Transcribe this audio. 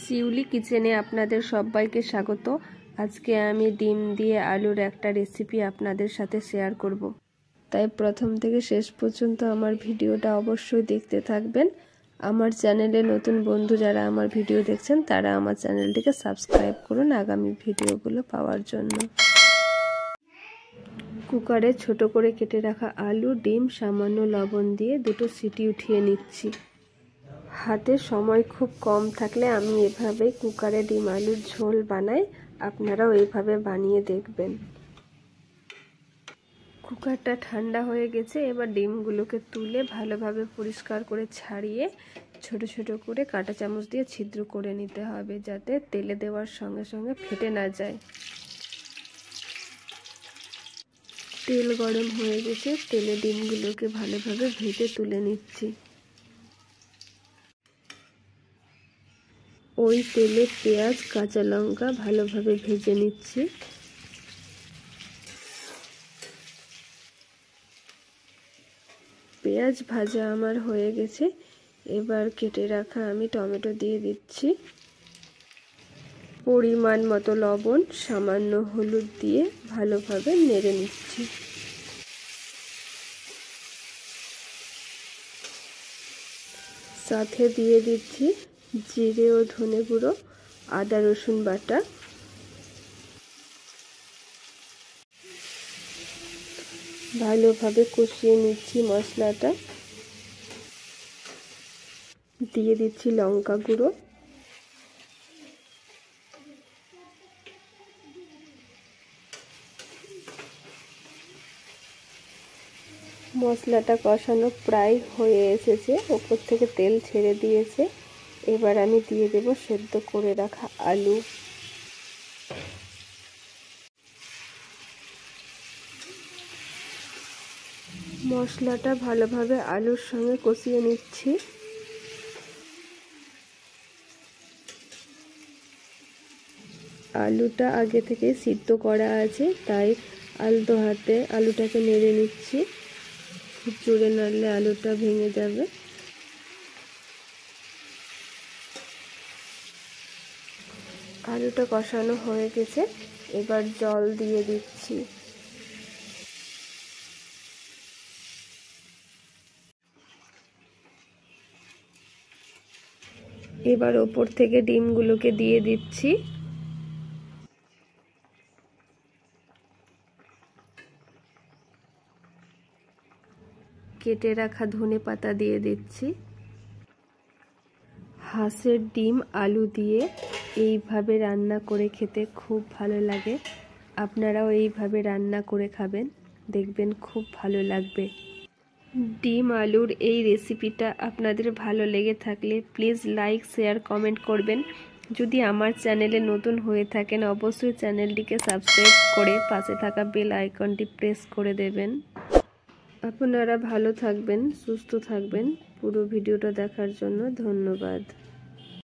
শিউলি কিচেনে আপনাদের সবাইকে স্বাগত। আজকে আমি ডিম দিয়ে আলুর একটা রেসিপি আপনাদের সাথে শেয়ার করব। তাই প্রথম থেকে শেষ পর্যন্ত আমার ভিডিওটা অবশ্যই দেখতে থাকবেন। আমার চ্যানেলে নতুন বন্ধু যারা আমার ভিডিও দেখছেন তারা আমার চ্যানেলটিকে সাবস্ক্রাইব করুন আগামী ভিডিওগুলো পাওয়ার জন্য। কুকারে ছোট করে কেটে রাখা আলু, ডিম, সামান্য লবণ দিয়ে দুটো সিটি উঠিয়ে নিচ্ছি। হাতে সময় খুব কম থাকলে আমি এভাবেই কুকারে ডিম আলুর ঝোল বানাই, আপনারাও এইভাবে বানিয়ে দেখবেন। কুকারটা ঠান্ডা হয়ে গেছে, এবার ডিমগুলোকে তুলে ভালোভাবে পরিষ্কার করে ছাড়িয়ে ছোট ছোট করে কাঁটা চামচ দিয়ে ছিদ্র করে নিতে হবে, যাতে তেলে দেওয়ার সঙ্গে সঙ্গে ফেটে না যায়। তেল গরম হয়ে গেছে, তেলে ডিমগুলোকে ভালোভাবে ভেজে তুলে নিচ্ছি। ওই তেলে পেঁয়াজ, কাঁচা লঙ্কা ভালোভাবে ভেজে নিচ্ছি। পেঁয়াজ ভাজা আমার হয়ে গেছে, এবার কেটে রাখা আমি টমেটো দিয়ে দিচ্ছি। পরিমাণ মতো লবণ, সামান্য হলুদ দিয়ে ভালোভাবে নেড়ে নিচ্ছি। সাথে দিয়ে দিচ্ছি জিরে ও ধনে গুঁড়ো, আদা রসুন বাটা। ভালোভাবে কষিয়ে নিচ্ছি মশলাটা। দিয়ে দিচ্ছি লঙ্কা গুঁড়ো, মশলাটা কষানো প্রায় হয়ে এসেছে, ওপর থেকে তেল ছেড়ে দিয়েছে। এবার আমি দিয়ে দেব সেদ্ধ করে রাখা আলু। মশলাটা ভালোভাবে আলুর সঙ্গে কষিয়ে নিচ্ছি। আলুটা আগে থেকে সিদ্ধ করা আছে, তাই আলতো হাতে আলুটাকে নেড়ে নিচ্ছি। জোরে নাড়লে আলুটা ভেঙে যাবে। আলুটা কষানো হয়ে গেছে, এবার জল দিয়ে দিচ্ছি। এবার ওপর থেকে ডিমগুলোকে দিয়ে দিচ্ছি। কেটে রাখা ধনেপাতা দিয়ে দিচ্ছি। হাঁসের ডিম আলু দিয়ে এইভাবে রান্না করে খেতে খুব ভালো লাগে। আপনারাও এইভাবে রান্না করে খাবেন, দেখবেন খুব ভালো লাগবে। ডিম আলুর এই রেসিপিটা আপনাদের ভালো লেগে থাকলে প্লিজ লাইক, শেয়ার, কমেন্ট করবেন। যদি আমার চ্যানেলে নতুন হয়ে থাকেন অবশ্যই চ্যানেলটিকে সাবস্ক্রাইব করে পাশে থাকা বেল আইকনটি প্রেস করে দেবেন। আপনারা ভালো থাকবেন, সুস্থ থাকবেন। পুরো ভিডিওটা দেখার জন্য ধন্যবাদ।